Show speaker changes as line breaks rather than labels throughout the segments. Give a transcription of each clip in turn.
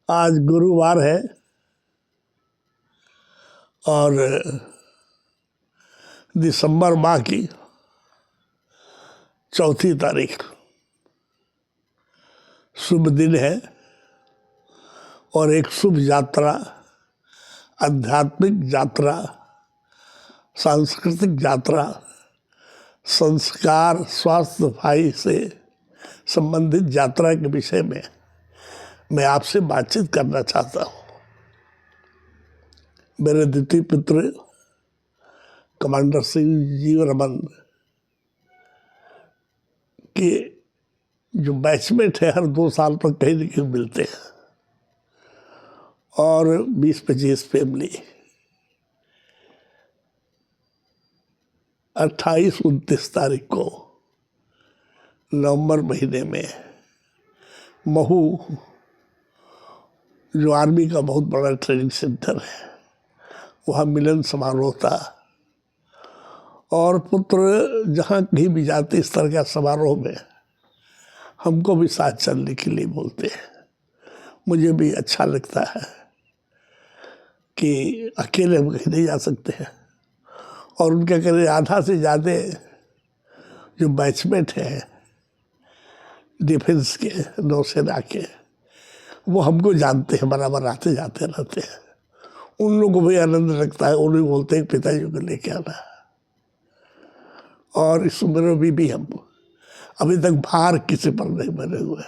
आज गुरुवार है और दिसंबर माह की 4 तारीख शुभ दिन है और एक शुभ यात्रा, आध्यात्मिक यात्रा, सांस्कृतिक यात्रा, संस्कार, स्वास्थ्य सफाई से संबंधित यात्रा के विषय में मैं आपसे बातचीत करना चाहता हूँ। मेरे द्वितीय पुत्र कमांडर सिंह जीव रमन के जो बैचमेट है हर 2 साल पर कहीं न कहीं मिलते हैं और 20-25 फैमिली 28-29 तारीख को नवंबर महीने में महू, जो आर्मी का बहुत बड़ा ट्रेनिंग सेंटर है, वहाँ मिलन समारोह था और पुत्र जहाँ कहीं भी जाते इस तरह का समारोह में हमको भी साथ चलने के लिए बोलते हैं। मुझे भी अच्छा लगता है कि अकेले हम कहीं नहीं जा सकते हैं और उनका करीब आधा से ज़्यादा जो बैचमेट है डिफेंस के, नौसेना के, वो हमको जानते हैं, बराबर आते जाते रहते हैं। उन लोगों को भी आनंद लगता है, उन्हें बोलते हैं पिताजी को लेके आना। और इस उम्र में भी हम अभी तक भार किसी पर नहीं बने हुए।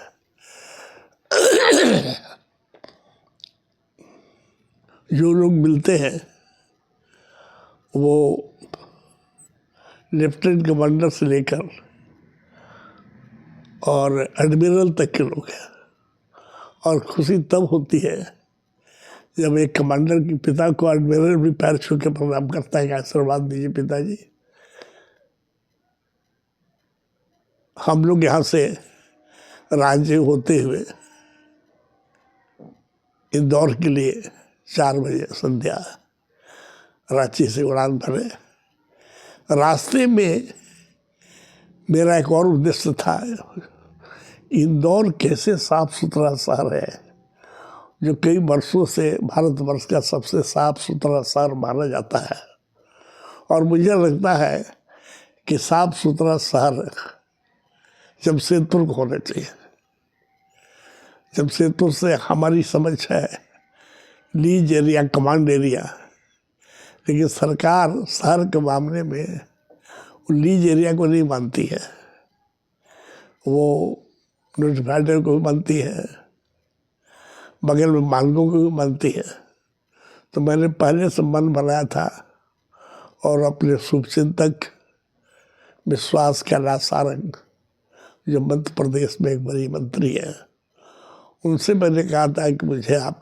जो लोग मिलते हैं वो लेफ्टिनेंट कमांडर से लेकर और एडमिरल तक के लोग हैं और खुशी तब होती है जब एक कमांडर के पिता को एडमिरल भी पैर छू के प्रणाम करता है कि आशीर्वाद दीजिए पिताजी। हम लोग यहाँ से राज्य होते हुए इंदौर के लिए 4 बजे संध्या रांची से उड़ान भरे। रास्ते में मेरा एक और उद्देश्य था, इंदौर कैसे साफ सुथरा शहर है, जो कई वर्षों से भारतवर्ष का सबसे साफ सुथरा शहर माना जाता है और मुझे लगता है कि साफ सुथरा शहर जमशेदपुर को होना चाहिए। जमशेदपुर से हमारी समझ है लीज एरिया, कमांड एरिया, लेकिन सरकार शहर के मामले में लीज एरिया को नहीं मानती है, वो नोटिफाइड को भी मानती है, बगल में मांगों को भी मानती है। तो मैंने पहले से मन बनाया था और अपने शुभचिंतक विश्वास कैलाश सारंग, जो मध्य प्रदेश में एक बड़ी मंत्री है, उनसे मैंने कहा था कि मुझे आप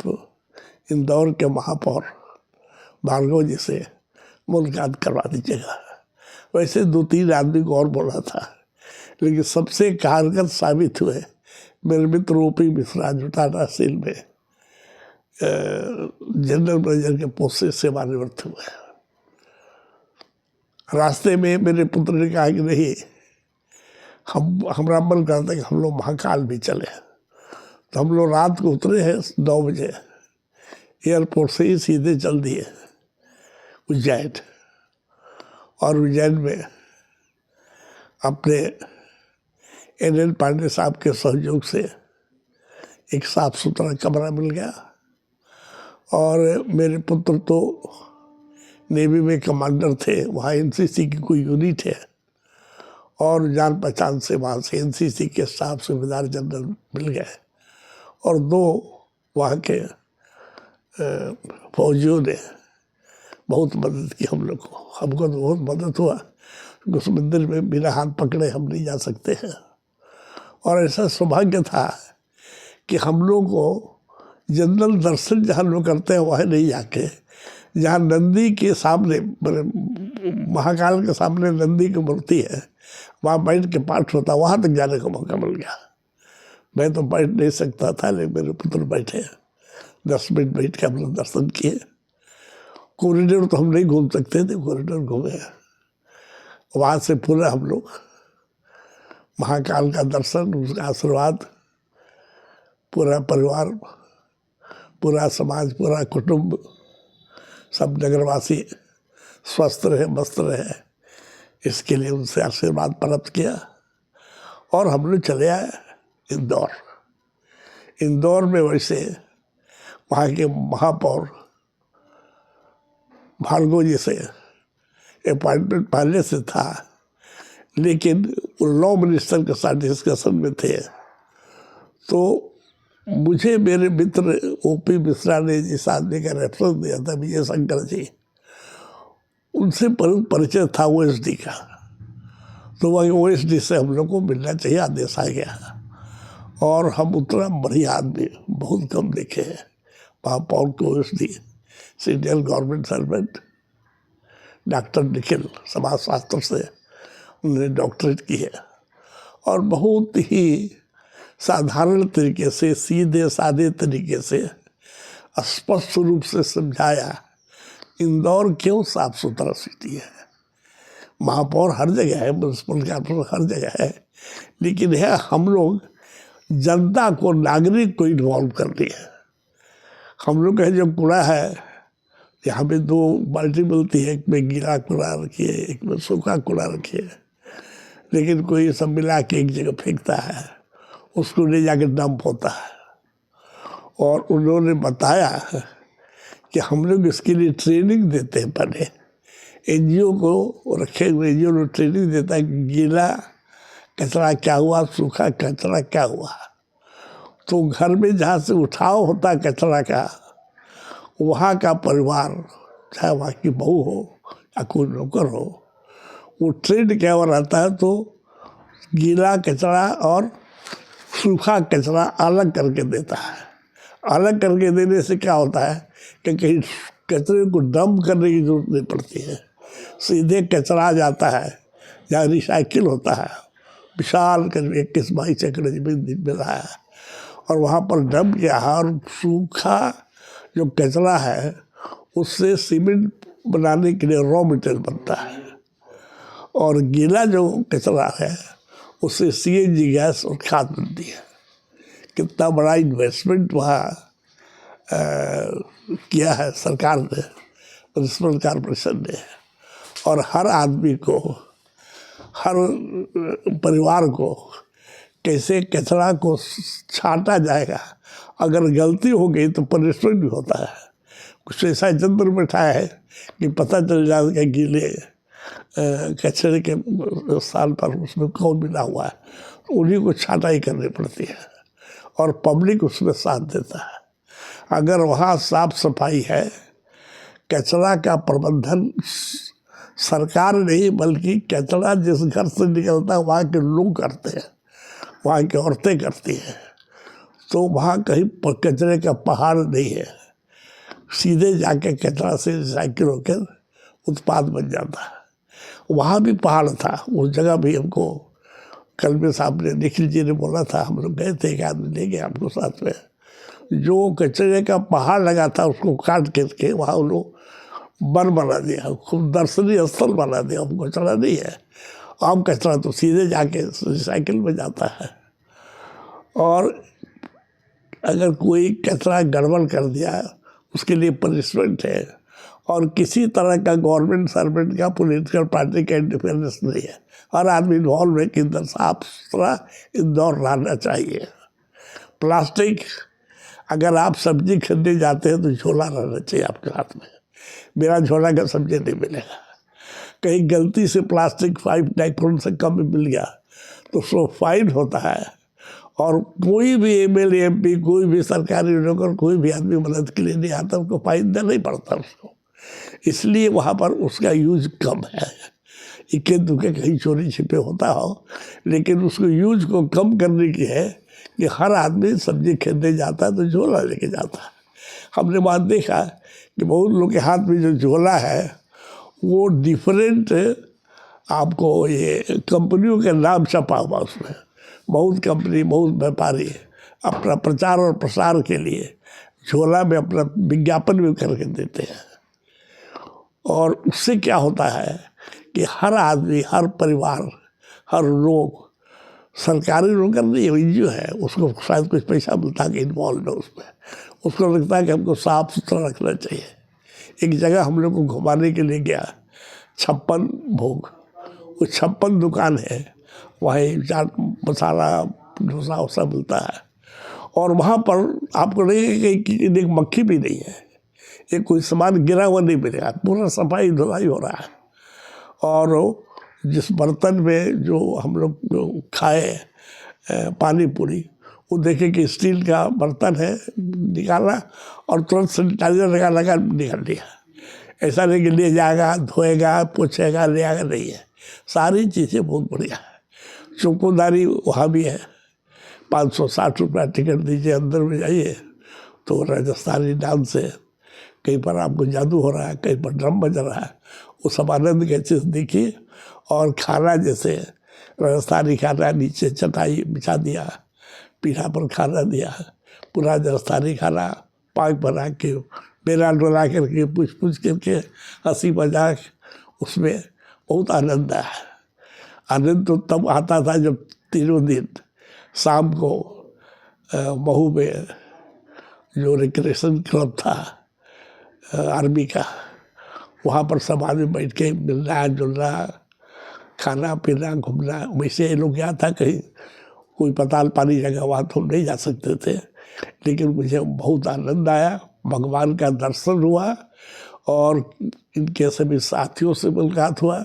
इंदौर के महापौर भार्गव जी से मुलाकात करवा दीजिएगा। वैसे 2-3 आदमी को और बोला था, लेकिन सबसे कारगर साबित हुए मेरे मित्र ओपी मिश्रा, जो टाटा स्टील में जनरल मैनेजर के पोस्ट से सेवानिवृत्त हुए। रास्ते में मेरे पुत्र ने कहा कि नहीं, हमारा मन करता है कि हम लोग महाकाल भी चले। तो हम लोग रात को उतरे हैं 9 बजे, एयरपोर्ट से ही सीधे चल दिए उज्जैन और उज्जैन में अपने NN पांडे साहब के सहयोग से एक साफ सुथरा कमरा मिल गया और मेरे पुत्र तो नेवी में कमांडर थे, वहाँ NCC की कोई यूनिट है और जान पहचान से वहाँ से NCC के स्टाफ सूबेदार जनरल मिल गए और 2 वहाँ के फौजियों ने बहुत मदद की हम लोग को। हमको तो बहुत मदद हुआ, उस मंदिर में बिना हाथ पकड़े हम नहीं जा सकते हैं। और ऐसा सौभाग्य था कि हम लोग को जनरल दर्शन जहाँ लोग करते हैं वहाँ नहीं जाके, जहाँ नंदी के सामने, महाकाल के सामने नंदी की मूर्ति है, वहाँ बैठ के पाठ होता, वहाँ तक जाने का मौका मिल गया। मैं तो बैठ नहीं सकता था, लेकिन मेरे पुत्र बैठे, 10 मिनट बैठ के हम लोग दर्शन किए। कॉरिडोर तो हम नहीं घूम सकते थे, कॉरिडोर घूमे। वहाँ से पूरा हम लोग महाकाल का दर्शन, उसका आशीर्वाद, पूरा परिवार पूरा समाज, पूरा कुटुंब, सब नगरवासी स्वस्थ रहे, मस्त रहे, इसके लिए उनसे आशीर्वाद प्राप्त किया। और हम लोग चले आए इंदौर। इंदौर में वैसे वहाँ के महापौर भार्गव जी से अपॉइंटमेंट पहले से था, लेकिन वो लॉ मिनिस्टर के साथ डिस्कशन में थे। तो मुझे मेरे मित्र ओपी मिश्रा ने जिस आदमी का रेफरेंस दिया था, विजय शंकर जी, उनसे परिचय था ओएसडी का। तो वही ओएसडी से हम लोग को मिलना चाहिए, आदेश आ गया। और हम उतना बढ़िया आदमी बहुत कम देखे हैं। महापौर को OSD, senior government servant, doctor Nikhil, समाजशास्त्र से उन्होंने डॉक्टरेट की है, और बहुत ही साधारण तरीके से, सीधे सादे तरीके से, स्पष्ट रूप से समझाया इंदौर क्यों साफ सुथरा सिटी है। महापौर हर जगह है, म्यूनसिपल कॉर्पोरेशन हर जगह है, लेकिन है हम लोग जनता को, नागरिक को इन्वॉल्व करनी है। हम लोग का जो कूड़ा है, यहाँ पे 2 बाल्टी मिलती है, एक में गीला कूड़ा रखिए, एक में सूखा कूड़ा रखिए, लेकिन कोई सब मिला के एक जगह फेंकता है, उसको ले जाके डंप होता है। और उन्होंने बताया कि हम लोग इसके लिए ट्रेनिंग देते हैं। पहले एनजीओ को रखे हुए, एनजीओ को ट्रेनिंग देता है कि गीला कचरा क्या हुआ, सूखा कचरा क्या हुआ। तो घर में जहाँ से उठाव होता है कचरा का, वहाँ का परिवार, चाहे वहाँ की बहू हो या कोई नौकर हो, वो ट्रेन क्या हो रहता है, तो गीला कचरा और सूखा कचरा अलग करके देता है। अलग करके देने से क्या होता है कि कहीं कचरे को डंप करने की जरूरत नहीं पड़ती है, सीधे कचरा जाता है जहाँ रिसाइकिल होता है, विशाल कर 21-22 एकड़ जमीन मिला है, और वहाँ पर डंप किया है। और सूखा जो कचरा है उससे सीमेंट बनाने के लिए रॉ मटेरियल बनता है, और गीला जो कचरा है उससे सीएनजी गैस और खाद बनती है। कितना बड़ा इन्वेस्टमेंट वहाँ किया है सरकार ने, म्यूनसिपल कॉर्पोरेशन ने। और हर आदमी को, हर परिवार को कैसे कचरा को छांटा जाएगा, अगर गलती हो गई तो पनिशमेंट भी होता है। कुछ ऐसा यंत्र बैठाया है कि पता चल जाएगा गीले कचरे के स्थान पर उसमें कौन मिला हुआ है, तो उन्हीं को छांटाई करनी पड़ती है, और पब्लिक उसमें साथ देता है। अगर वहाँ साफ सफाई है, कचरा का प्रबंधन सरकार नहीं, बल्कि कचरा जिस घर से निकलता है वहाँ के लोग करते हैं, वहाँ की औरतें करती हैं, तो वहाँ कहीं कचरे का पहाड़ नहीं है। सीधे जाके कचरा से रिसाइकिल होकर उत्पाद बन जाता है। वहाँ भी पहाड़ था, उस जगह भी हमको कलबे साहब ने, निखिल जी ने बोला था, हम लोग गए थे, एक आदमी ले गया हमको साथ में, जो कचरे का पहाड़ लगा था उसको काट करके वहाँ उन लोग वन बना दिया, खूब दर्शनीय स्थल बना दिया। हमको कचरा नहीं है, आम कचरा तो सीधे जाके रिसाइकिल में जाता है। और अगर कोई कचरा गड़बड़ कर दिया उसके लिए पनिशमेंट है, और किसी तरह का गवर्नमेंट सर्वेंट का, पॉलिटिकल पार्टी का इंटरफेरेंस नहीं है। हर आदमी इन्वॉल्व है कि इधर साफ सुथरा इंदौर रहना चाहिए। प्लास्टिक, अगर आप सब्जी खरीदने जाते हैं तो झोला रहना चाहिए आपके हाथ में, बिना झोला का सब्जी नहीं मिलेगा। कहीं गलती से प्लास्टिक 5 माइक्रोन से कम मिल गया तो उसको फाइन होता है, और कोई भी एमएलए एमपी, कोई भी सरकारी नौकर, कोई भी आदमी मदद के लिए नहीं आता, उसको फाइन देना ही पड़ता उसको। इसलिए वहाँ पर उसका यूज कम है। इक्के दुक्के कहीं चोरी छिपे होता हो, लेकिन उसको यूज को कम करने की है कि हर आदमी सब्जी खरीदने जाता है तो झोला लेके जाता है। हमने बात देखा कि बहुत लोग के हाथ में जो झोला है वो डिफरेंट, आपको ये कंपनियों के नाम छपा हुआ उसमें। बहुत कंपनी, बहुत व्यापारी अपना प्रचार और प्रसार के लिए झोला में अपना विज्ञापन भी करके देते हैं, और उससे क्या होता है कि हर आदमी, हर परिवार, हर लोग सरकारी नौकर नहीं, एनजीओ है, उसको शायद कुछ पैसा मिलता है कि इन्वॉल्व है उसमें, उसको लगता है कि हमको साफ सुथरा रखना चाहिए। एक जगह हम लोग को घुमाने के लिए गया, 56 भोग, वो 56 दुकान है, वहीं चाट मसाला डोसा वोसा मिलता है, और वहाँ पर आपको लगेगा कि एक मक्खी भी नहीं है, एक कोई सामान गिरा हुआ नहीं मिलेगा, पूरा सफाई धुलाई हो रहा है। और जिस बर्तन में जो हम लोग खाए पानी पूरी, वो देखे कि स्टील का बर्तन है, निकाला और तुरंत सैनिटाइजर लगा निकाल दिया। ऐसा नहीं कि ले जाएगा, धोएगा, पोछेगा, ले आएगा, नहीं है, सारी चीज़ें बहुत बढ़िया है। चौकीदारी वहाँ भी है, 560 रुपया टिकट दीजिए, अंदर में जाइए तो राजस्थानी डांस है, कहीं पर आपको जादू हो रहा है, कहीं पर ड्रम बज रहा है, वो सब आनंद की चीज़ देखिए। और खाना जैसे राजस्थानी खाना, नीचे चटाई बिछा दिया, पीढ़ा पर खाना दिया, पूरा राजस्थानी खाना पाक बना के बेला डोला करके पूछ करके हंसी मजाक, उसमें बहुत आनंद आया। आनंद तो तब आता था जब तीनों दिन शाम को महू में जो रिक्रिएशन क्लब था आर्मी का, वहाँ पर सब आदमी बैठ के मिलना जुलना, खाना पीना, घूमना। वैसे ये लोग गया था कहीं कोई पताल पानी जगह, वहाँ तो हम नहीं जा सकते थे, लेकिन मुझे बहुत आनंद आया, भगवान का दर्शन हुआ और इनके सभी साथियों से मुलाकात हुआ।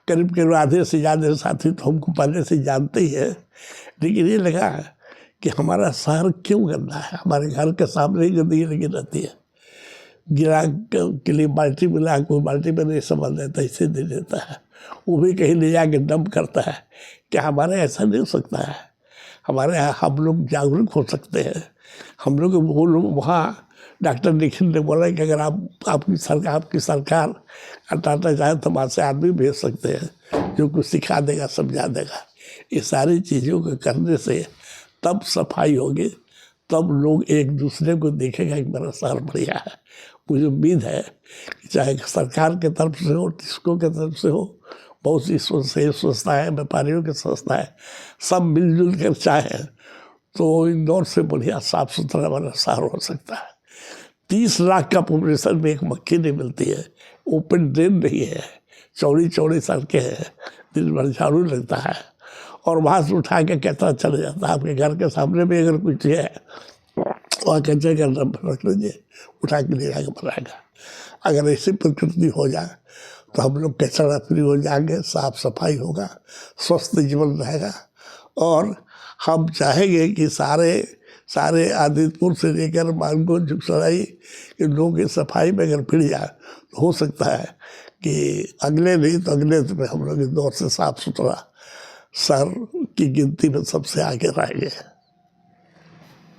करीब करीब आधे से ज़्यादा साथी तो हमको पहले से जानते ही है, लेकिन ये लगा कि हमारा शहर क्यों गंदा है, हमारे घर के सामने ही गंदगी लगी रहती है। गिरा के लिए बाल्टी मिला, कोई बाल्टी में नहीं समझ देता, इसे दे देता है, वो भी कहीं ले जाके डंप करता है। क्या हमारे ऐसा नहीं हो सकता है? हमारे यहाँ हम लोग जागरूक हो सकते हैं। हम लोग वो लोग वहाँ डॉक्टर निखिल ने बोला कि अगर आपकी सरकार हटाना चाहे तो वहाँ से आदमी भेज सकते हैं जो कुछ सिखा देगा, समझा देगा। ये सारी चीज़ों को करने से तब सफाई होगी, तब लोग एक दूसरे को देखेगा कि मेरा शहर बढ़िया है। मुझे उम्मीद है कि चाहे सरकार के तरफ से हो, टिस्को के तरफ से हो, बहुत सी संस्थाएँ, व्यापारियों की संस्थाएँ, सब मिलजुल कर चाहें तो इंदौर से बढ़िया साफ सुथरा वाला शहर हो सकता है। 30 लाख का पॉपुलेशन में एक मक्खी नहीं मिलती है, ओपन ड्रेन नहीं है, चौड़ी चौड़ी सड़कें हैं, दिन भर झाड़ू लगता है और वहाँ से उठा के कचरा चले जाता है। आपके घर के सामने में अगर कुछ है, वहाँ कचरे का ड्रम रख लीजिए, उठा के ले जाकर बनाएगा। अगर ऐसी प्रकृति हो जाए तो हम लोग कचरा फ्री हो जाएंगे, साफ सफाई होगा, स्वस्थ जीवन रहेगा। और हम चाहेंगे कि सारे आदित्यपुर से लेकर मानगो झुकसराई के लोग की सफाई में अगर फिर जाए तो हो सकता है कि अगले नहीं तो अगले में हम लोग इंदौर से साफ सुथरा शहर की गिनती में सबसे आगे रहेंगे।